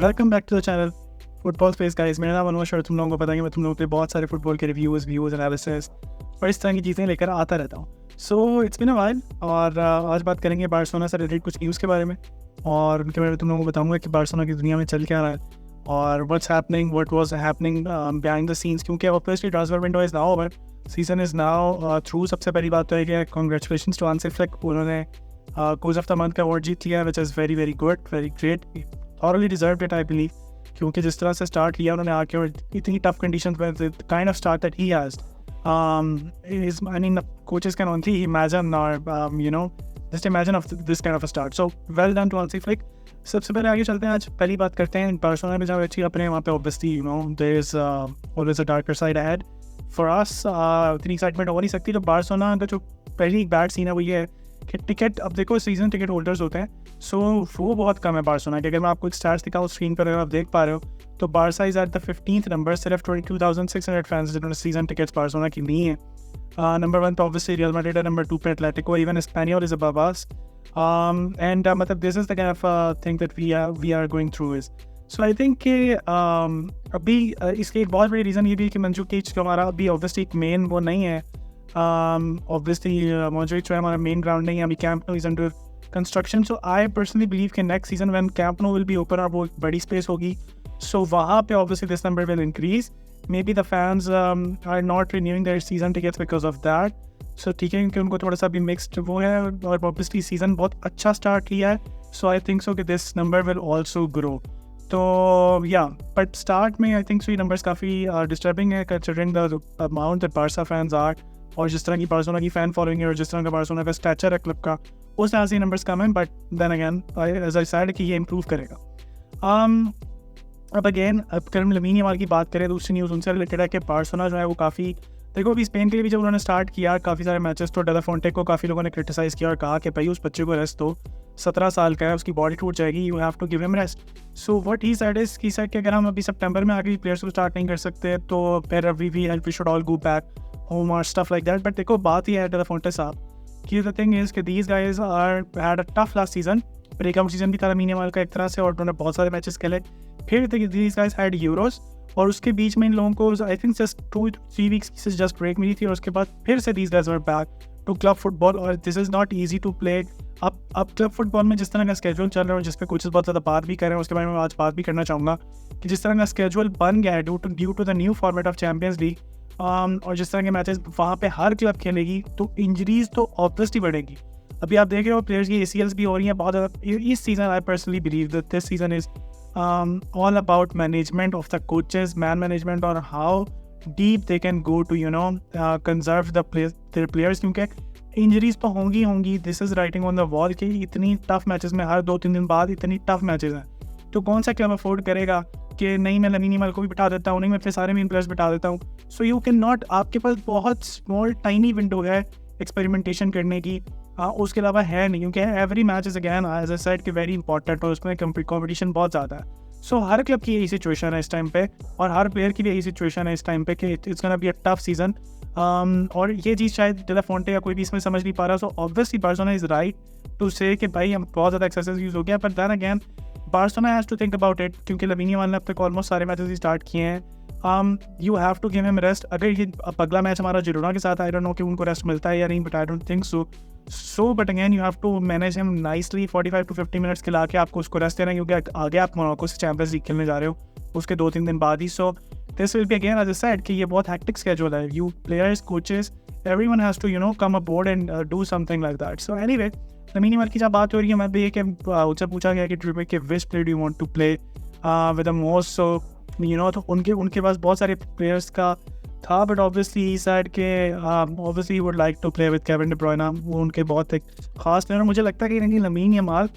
Welcome back to the channel football space guys. मेरा नाम अनुज और तुम लोगों को पता है कि मैं तुम लोगों पे बहुत सारे फुटबॉल के रिव्यूज़ एनालिसिस और इस तरह की चीज़ें लेकर आता रहता हूँ। So it's been a while और आज बात करेंगे बार्सिलोना से रिलेटेड कुछ न्यूज़ के बारे में और उनके बारे में तुम लोगों को बताऊँगा कि बार्सिलोना की दुनिया में चल क्या रहा है और what was happening behind the scenes, क्योंकि obviously transfer window is now over, season is now through. सबसे पहली बात तो है कि कॉन्ग्रेचुलेशंस टू हांसी फ्लिक, उन्होंने कोच ऑफ द मंथ का अवार्ड जीत लिया, which is very very good, very great, thoroughly deserved it I believe, क्योंकि जिस तरह से स्टार्ट लिया उन्होंने आके और इतनी टफ कंडीशंस में, the kind of start that he has is, I mean, coaches can only imagine or just imagine of this kind of a start. So well done to Hansi Flick. सबसे पहले आगे चलते हैं, आज पहली बात करते हैं बार्सिलोना में जहाँ अच्छी अपने वहाँ पे obviously there is always a darker side ahead for us. इतनी एक्साइटमेंट हो नहीं सकती। तो बार्सिलोना का जो पहली बैड सीन है वो ये है कि टिकट, अब देखो सीजन टिकट होल्डर्स होते हैं, सो वो बहुत कम है बार्सिलोना के। अगर मैं आपको एक स्टैट्स दिखाऊँ स्क्रीन पर, अगर आप देख पा रहे हो तो Barça is at the 15th number, सिर्फ 22,600 फैंस जिन्होंने सीजन टिकट्स बार्सिलोना की ली हैं। नंबर 1 पे ऑब्वियसली रियल मैड्रिड है, नंबर 2 पे Atletico, even Espanyol is above us, and मतलब this is the kind of thing that we are going through is. So I think कि अभी इसके एक बहुत बड़ी रीज़न ये भी है कि मंजूकिच जो हमारा अभी ऑब्वियसली एक मेन वो नहीं है, ऑब्वियसली मंजूकिच जो है हमारा मेन ग्राउंड नहीं है अभी, Camp Nou is under construction. So I personally believe कि next season when Camp Nou will be open और वो बड़ी स्पेस होगी, सो वहाँ पे obviously this number will increase. Maybe the fans are not renewing their season tickets because of that. So ठीक है, क्योंकि उनको थोड़ा सा भी मिक्सड वो है और ऑब्वियसली सीजन बहुत अच्छा स्टार्ट लिया है, सो आई थिंक सो कि this number will also grow. तो या बट स्टार्ट में आई थिंक सो ये नंबर्स काफ़ी डिस्टर्बिंग है considering the amount that Barca fans are, और जिस तरह की बार्सिलोना की फ़ैन फॉलोइंग है और जिस तरह का बार्सिलोना का स्टैचर है क्लब का, उस तरह से नंबर्स कम है। But then again as I said कि ये इम्प्रूव करेगा। अब अगेन अगर हम लमीन यमाल की बात करें, दूसरी न्यूज़ उनसे रिलेटेड है कि बार्सिलोना जो है वो काफ़ी, देखो अभी स्पेन के लिए भी जब उन्होंने स्टार्ट किया काफ़ी सारे मैचेस, तो डेला फोंटे को काफ़ी लोगों ने क्रिटिसाइज़ किया और कहा कि भाई उस बच्चे को रेस्ट दो, 17 साल का है, उसकी बॉडी टूट जाएगी, you have to give him rest. So what he said is की सेड कि अगर हम अभी सितंबर में आके प्लेयर्स को स्टार्ट नहीं कर सकते तो फिर we should all go back home और स्टफ लाइक दैट। बट देखो बात ही है डेला फोंटे साहब कि द थिंग इज़ कि these guys are had a tough last season, breakout season भी था लमीन यमाल का एक तरह से, और उन्होंने बहुत सारे मैचेस खेले, फिर दीज गाइज हैड यूरोस, और उसके बीच में इन लोगों को आई थिंक जस्ट 2-3 वीक्स की जस्ट ब्रेक मिली थी और उसके बाद फिर से these guys were back to club football. और this is not easy to play. अब क्लब फुटबॉल में जिस तरह का स्केड्यूल चल रहा है और जिस पे कोचेस बहुत ज़्यादा बात भी कर रहे हैं, उसके बारे में आज बात भी करना चाहूँगा कि जिस तरह का स्केड्यूल बन गया है due to the new format of Champions League, और जिस तरह के मैचेस वहाँ पे हर क्लब खेलेगी, तो इंजरीज तो ऑब्वियसली बढ़ेगी। अभी आप देख रहे हो प्लेयर्स की ACLs भी हो रही हैं बहुत ज़्यादा इस season. I personally believe that this season is all about management of the coaches, man management, और how deep they can go to conserve their players, क्योंकि इंजरीज तो होंगी। This is writing on the wall कि इतनी tough matches में हर 2-3 दिन बाद इतनी टफ मैचेस हैं, तो कौन सा क्लब अफोर्ड करेगा कि नहीं मैं लमीन यमाल को भी बिठा देता हूँ, नहीं मैं फिर सारे मेन प्लेयर्स बिठा देता हूँ। सो यू कैन नॉट, आपके पास बहुत स्मॉल टाइनी विंडो है एक्सपेरिमेंटेशन करने की, उसके अलावा है नहीं, क्योंकि every match is again as I said कि वेरी इंपॉर्टेंट और उसमें कंपटीशन बहुत ज़्यादा है। सो हर क्लब की यही सिचुएशन है इस टाइम पे, और हर प्लेयर की भी यही सिचुएशन है इस टाइम पे कि it's gonna be a tough season. और ये चीज़ शायद डेला फोंटे या कोई भी इसमें समझ नहीं पा रहा। So obviously Barcelona is right to say कि भाई हम बहुत ज़्यादा एक्सेसिव यूज़ हो गया, but then again Barcelona has to think about it, क्योंकि लमीन यमाल ने अब तक ऑलमोस्ट सारे मैचेस ही स्टार्ट किए हैं। You have to give him rest. अगर ये अगला मैच हमारा जिरोना के साथ, आई डोंट नो कि उनको रेस्ट मिलता है या नहीं, but I don't think so but again you have to manage him nicely. 45 to 50 minutes खिला के आपको उसको रेस्ट देना है, क्योंकि आगे आप मोनाको से चैंपियंस लीग खेलने जा रहे हो उसके 2-3 दिन बाद ही। So this will be again as I said कि ये बहुत हैक्टिक स्केड्यूल है। You players, coaches, everyone has to come aboard and do something like that. So anyway Lamine Yamal की जब बात हो रही है, मैं भी कि उससे पूछा गया कि which player do you want to play with the most, so तो उनके पास बहुत सारे प्लेयर्स का था, बट ऑब्वियसली ही साइड के obviously would like to play with Kevin De Bruyne. वो उनके बहुत एक खास प्लेयर। मुझे लगता है कि लमीन यमाल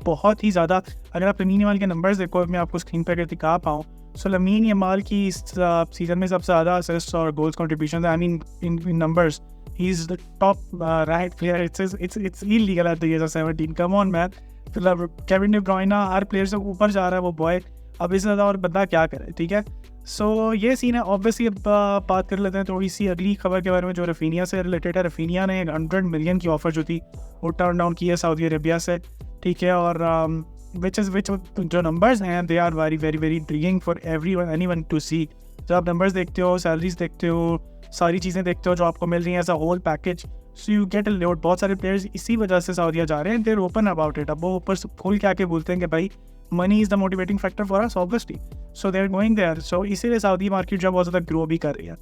बहुत ही ज़्यादा, अगर आप लमीन यमाल के नंबर्स देखो, मैं आपको स्क्रीन पर दिखा पाऊँ, सो लमीन यमाल की इस सीज़न में सबसे ज़्यादा असिस्ट और goals contribution, I mean in numbers he is the top right player. It's illegal at the age of 17, come on man. Kevin De Bruyne हर प्लेयर से ऊपर जा रहा है वो बॉय, अब इससे ज़्यादा और बंदा क्या करे, ठीक है। सो ये सीन है। ऑब्वियसली अब बात कर लेते हैं थोड़ी सी अगली खबर के बारे में जो रफीनिया से रिलेटेड है। रफीनिया ने 100 मिलियन की ऑफ़र जो थी वो टर्न डाउन की है सऊदी अरेबिया से, ठीक है। और which जो numbers हैं they are very very very intriguing for anyone to see. जब आप numbers देखते हो, salaries देखते हो, सारी चीज़ें देखते हो जो आपको मिल रही हैं as a whole package, so you get a lot. बहुत सारे players इसी वजह से सऊदीया जा रहे हैं, they're open about it. अब वो ऊपर से खोल के आके बोलते हैं कि भाई money is the motivating factor for us obviously, so they're going there. So इसीलिए सऊदी मार्केट जो बहुत ज़्यादा ग्रो भी कर रही है.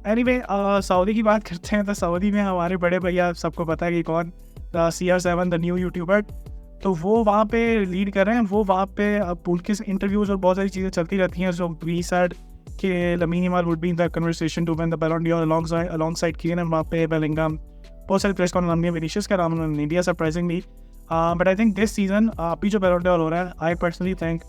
Anyway, सऊदी की बात करते हैं तो सऊदी में हमारे बड़े भैया सबको पता है कि कौन, CR7 द न्यू यूट्यूबर, तो वो वहाँ पे लीड कर रहे हैं. वो वहाँ पे अब उनके इंटरव्यूज़ और बहुत सारी चीज़ें चलती रहती हैं. सो वी सेड कि Lamine Yamal would be in the conversation to win the Ballon d'Or alongside Kylian Mbappe, Bellingham. बहुत सारे प्लेयर्स का नाम है, विनीशियस का नाम है, India surprisingly. But I think this season अभी जो बैलन डॉर हो रहा है, आई पर्सनली थिंक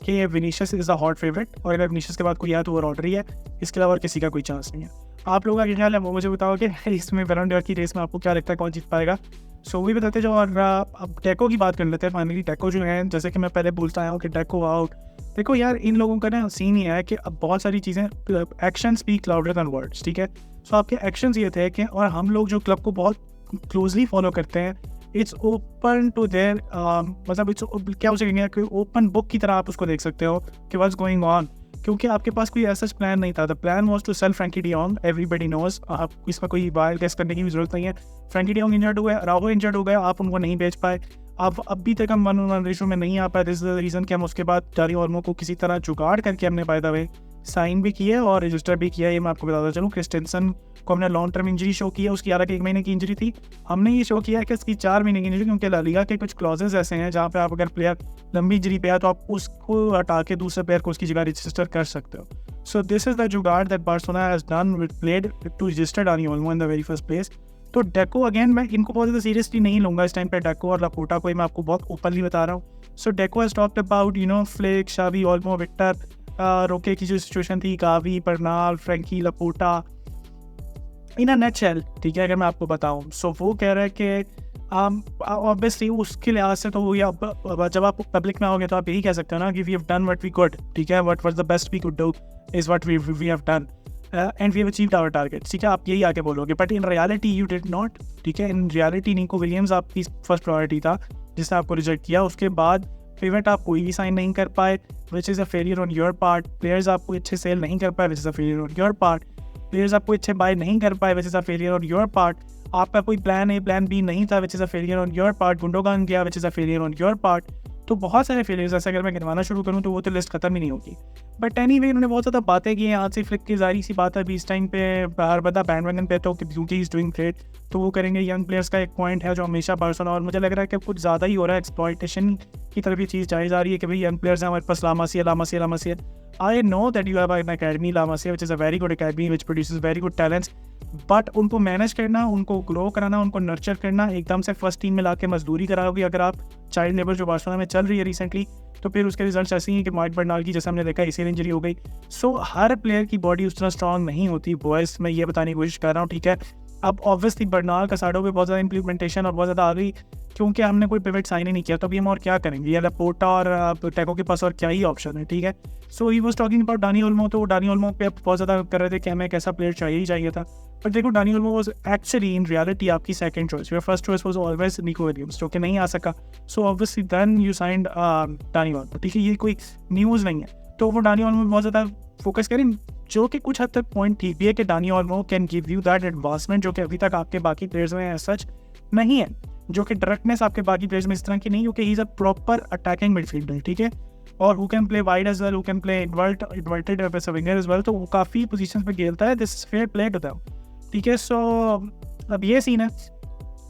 कि Vinicius is the hot favourite, और अगर विनीशियस के बाद कोई आया तो वो ऑर्डर ही है, इसके अलावा किसी का कोई चांस नहीं है. आप लोगों का क्या ख्याल है वो मुझे बताओ कि इसमें बैलन डॉर की रेस में आपको क्या लगता है कौन जीत पाएगा. सो वही बताते जो. और अब टेको की बात कर लेते हैं फाइनली. टेको जो है, जैसे कि मैं पहले बोलता आया हूँ कि टेको आउट. देखो यार, इन लोगों का ना सीन ये है कि अब बहुत सारी चीज़ें, action speak louder than words, ठीक है. सो आपके एक्शंस ये थे कि, और हम लोग जो क्लब को बहुत क्लोजली फॉलो करते हैं, इट्स ओपन टू देयर, मतलब इट्स क्या हो सकेंगे कि ओपन बुक की तरह आप उसको देख सकते हो कि व्हाट्स गोइंग ऑन, क्योंकि आपके पास कोई ऐसा प्लान नहीं था. The plan was to sell Frenkie de Jong, everybody knows, आप इसमें कोई वाइल्ड गेस करने की भी जरूरत नहीं है. फ्रैंकी डी जॉन्ग इंजर्ड हुए, राहो इंजर्ड हो गए, आप उनको नहीं बेच पाए. आप अभी तक हम 1-on-1 रेशो में नहीं आ पाए. दिस इज द रीज़न कि हम उसके बाद डानी ओल्मो को किसी तरह जुगाड़ करके हमने बाय द वे साइन भी किया और रजिस्टर भी किया. ये मैं आपको बताता चलूँ, क्रिस्टेंसन को हमने लॉन्ग टर्म इंजरी शो किया. उसकी 1 महीने की इंजरी थी. हमने ये शो किया कि इसकी 4 महीने की इंजरी, क्योंकि ला लीगा के कुछ क्लॉजेस ऐसे हैं जहाँ पे आप अगर प्लेयर लंबी इंजरी पे आया तो आप उसको हटा के दूसरे प्लेयर को उसकी जगह रजिस्टर कर सकते हो. So this is the jugaad that Barcelona has done with played to register Dani Olmo in the very first place. तो डेको अगेन, मैं इनको बहुत ज़्यादा सीरियसली नहीं लूँगा इस टाइम पे. डेको और लापोर्टा को मैं आपको बहुत ओपनली बता रहा हूँ. So Deco has talked about Flick, Xavi, Olmo, Victor, Roque की जो सिचुएशन थी, Gavi, Bernal, Frenkie, Laporta, in a nutshell, ठीक है, अगर मैं आपको बताऊँ. सो वो कह रहा है कि ऑब्वियसली उसके लिहाज से तो वो जब आप पब्लिक में आओगे तो आप यही कह सकते हो ना कि we have done what we could, ठीक है, what was the best we could do is what we have done and we have achieved our target, ठीक है, आप यही आके बोलोगे. But in reality you did not, ठीक है. इन रियलिटी निको विलियम्स आपकी फर्स्ट प्रायोरिटी था जिसने आपको रिजेक्ट किया. उसके बाद पिवट आप कोई भी साइन नहीं कर पाए, which is a failure on your part. Players आपको अच्छे सेल नहीं कर पाए, which is a failure on your part. Players आपको अच्छे बाय नहीं कर पाए, which is a failure on your part. आपका कोई प्लान ए प्लान बी नहीं था, which is a failure on your part. Gundogan गया, which is a failure on your part. तो बहुत सारे फेलियर्स ऐसे अगर मैं गिनवाना शुरू करूँ तो वो तो लिस्ट खत्म ही नहीं होगी. बट एनीवे, उन्होंने बहुत ज़्यादा बातें की हैं. आज से फ्लिक की जारी सी बात है अभी इस टाइम पे हर बंदा बैंडवैगन पे तो क्योंकि इज़ डूइंग ग्रेट, तो वो करेंगे. यंग प्लेयर्स का एक पॉइंट है जो हमेशा बार्सिलोना, और मुझे लग रहा है कि कुछ ज़्यादा ही हो रहा है, एक्सप्लॉयटेशन की तरफ ये चीज़ जाई जा रही है कि भाई यंग प्लेयर्स हैं हमारे पास. लामासिया. I know that you have an academy, La Masia, which is a very good academy, which produces very good talents. But उनको मैनेज करना, उनको ग्रो कराना, उनको नर्चर करना, एकदम से फर्स्ट टीम में ला के मजदूरी कराओगे अगर आप. चाइल्ड लेबर जो बार्सिलोना में चल रही है रिसेंटली, तो फिर उसके रिजल्ट्स ऐसे ही हैं कि माइट बर्नाल की जैसे हमने देखा ACL इंजरी हो गई. सो हर प्लेयर की बॉडी उस तरह स्ट्रॉन्ग नहीं होती. बॉयज़ मैं ये बताने की कोशिश कर रहा हूँ, ठीक है. अब ऑब्वियसली बर्नाल का साइडों पे बहुत ज़्यादा इंप्लीमेंटेशन और बहुत ज़्यादा आ गई, क्योंकि हमने कोई पिवट साइन ही नहीं किया. तो अभी हम और क्या करेंगे, या लापोर्टा और टेको के पास और क्या ही ऑप्शन है, ठीक है. So he was talking about Dani Olmo. तो डानी ओल्मो पे बहुत ज़्यादा कर रहे थे कि हमें एक ऐसा प्लेयर चाहिए था. बट देखो, Dani Olmo was actually in reality आपकी second choice. Your first choice was always Nico Williams, जो कि नहीं आ सका. So obviously then you signed Dani Olmo, ठीक है. ये कोई न्यूज़ नहीं है. तो वो डानी ओल्मो बहुत ज़्यादा फोकस करें, जो कि कुछ हद तक पॉइंट ठीक भी है कि Dani Olmo can give you that advancement जो कि अभी तक आपके बाकी प्लेयर्स में एज सच नहीं है, जो कि डायरेक्टनेस आपके बाकी प्लेयर्स में इस तरह की नहीं, क्योंकि he is a proper attacking midfielder, ठीक है. और who can play wide as well, who can play inverted as a winger as well. तो वो काफ़ी पोजीशंस पे खेलता है. This is fair play to them, ठीक है. सो अब ये सीन है.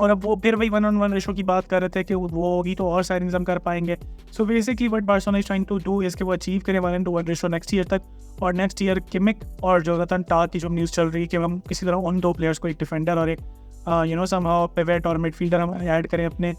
और अब वो फिर वही 1-on-1 रेशो की बात कर रहे थे कि वो होगी तो और साइनिंग्स हम कर पाएंगे. So basically what Barcelona is trying to do is कि वो अचीव करें 1-to-1 रेशो नेक्स्ट ईयर तक. और नेक्स्ट ईयर किमिक और जोनाथन टाह की जो न्यूज़ चल रही है कि हम किसी तरह उन दो प्लेयर्स को, एक डिफेंडर और एक समहाउ पिवट और मिडफील्डर हम ऐड करें अपने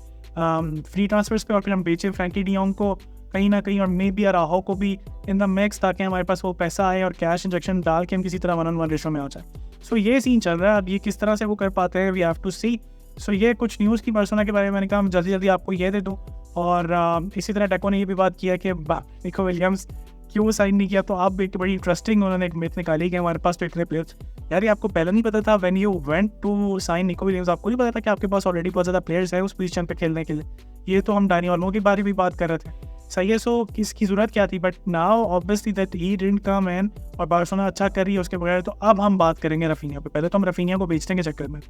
फ्री ट्रांसफर्स पे, और फिर हम बेचें फ्रैंकी डी जॉन्ग को कहीं ना कहीं, और मे बी राहो को भी इन द मिक्स, ताकि हमारे पास वो पैसा आए और कैश इंजेक्शन डाल के हम किसी तरह 1-on-1 रेशो में आ जाए. सो ये सीन चल रहा है. अब ये किस तरह से वो कर पाते हैं, वी हैव टू सी. सो ये कुछ न्यूज़ की बार्सिलोना के बारे में मैंने कहा हम जल्दी आपको ये दे दूँ. और इसी तरह टेको ने ये भी बात किया कि निको विलियम्स क्यों साइन नहीं किया. तो आप एक बड़ी इंटरेस्टिंग उन्होंने एक मिथ निकाली कि हमारे पास तो इतने प्लेयर्स. यार ये आपको पहले नहीं पता था when you went to sign Nico Williams, आपको नहीं पता था कि आपके पास ऑलरेडी बहुत ज़्यादा प्लेयर्स हैं उस पोजीशन पे खेलने के लिए. ये तो हम डानी ऑल्मो के बारे में भी बात कर रहे थे, सही है। सो इसकी ज़रूरत क्या थी, but now obviously that he didn't come in और बार्सिलोना अच्छा कर रही है उसके बगैर। तो अब हम बात करेंगे रफीनिया पे। पहले तो हम रफीनिया को बेचने के चक्कर में,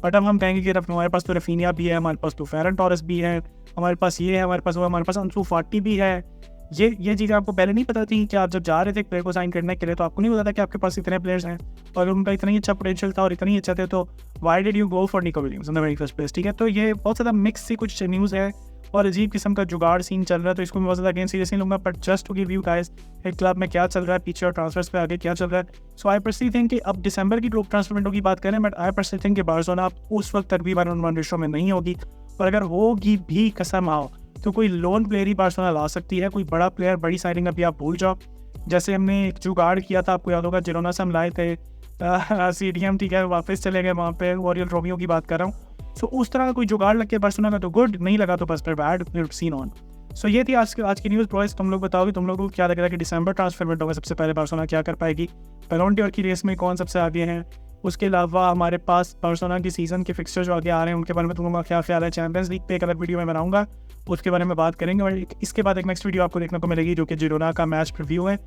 बट अब हम कहेंगे कि हमारे पास तो रफीनिया भी है, हमारे पास तो फेरन टॉरस भी है, हमारे पास ये है, हमारे पास वो, हमारे पास अंसू फाटी भी है। ये चीज़ें आपको पहले नहीं पता थी कि आप जब जा रहे थे एक प्लेयर को साइन करने के लिए, तो आपको नहीं पता था कि आपके पास इतने प्लेयर्स हैं और उनका इतना ही अच्छा पोटेंशियल था और इतनी अच्छा थे, तो why did you go for Nico Williams in the very first place, ठीक है। तो ये बहुत ज़्यादा मिक्स सी कुछ न्यूज़ है और अजीब किस्म का जुगाड़ सीन चल रहा है, तो इसको मैं बहुत ज़्यादा अगेंस्ट सीरियस नहीं लूँगा, but just to give you guys एक क्लब में क्या चल रहा है पीछे और ट्रांसफर्स पे आगे क्या चल रहा है। सो आई पर्सनली थिंक कि अब दिसंबर की ट्रांसफर विंडो की बात करें, बट आई पर्सनली थिंक कि बार्सिलोना अब उस वक्त तक भी 1-on-1 रेशो में नहीं होगी, और अगर होगी भी कसम आओ तो कोई लोन प्लेयर ही बार्सिलोना ला सकती है। कोई बड़ा प्लेयर, बड़ी साइनिंग अभी आप भूल जाओ। जैसे हमने एक जुगाड़ किया था, आपको याद होगा, जिरोना से हम लाए थे CDM, ठीक है, वापस चले गए वहाँ पे, ओरियल रोमियो की बात कर रहा हूँ। सो उस तरह का कोई जुगाड़ लग के बार्सिलोना का तो गुड, नहीं लगा तो बस फिर बैड सीन ऑन। सो ये थी आज की न्यूज़ बॉयज। तुम लोग बताओगे, तुम लोगों को क्या लग रहा है कि दिसंबर ट्रांसफर विंडो में सबसे पहले बार्सिलोना क्या कर पाएगी, बैलोन डोर की रेस में कौन सबसे आगे हैं। उसके अलावा हमारे पास बार्सिलोना की सीज़न के फिक्सचर जो आगे आ रहे हैं उनके बारे में तुम लोगों का क्या ख्याल है। चैंपियंस लीग पे एक अलग वीडियो में बनाऊंगा, उसके बारे में बात करेंगे, और इसके बाद एक नेक्स्ट वीडियो आपको देखने को मिलेगी जो कि जिरोना का मैच प्रीव्यू है।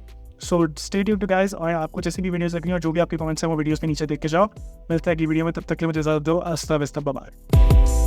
सो स्टे ट्यून्ड गाइस, और आपको जैसे भी वीडियोस देखनी हो, जो भी आपके कमेंट्स हैं वो वीडियोस के नीचे देख के जाओ। मिलता है अगली वीडियो में, तब तक के लिए मुझे इजाज़त दो। अस्सलाम वालेकुम, बाय।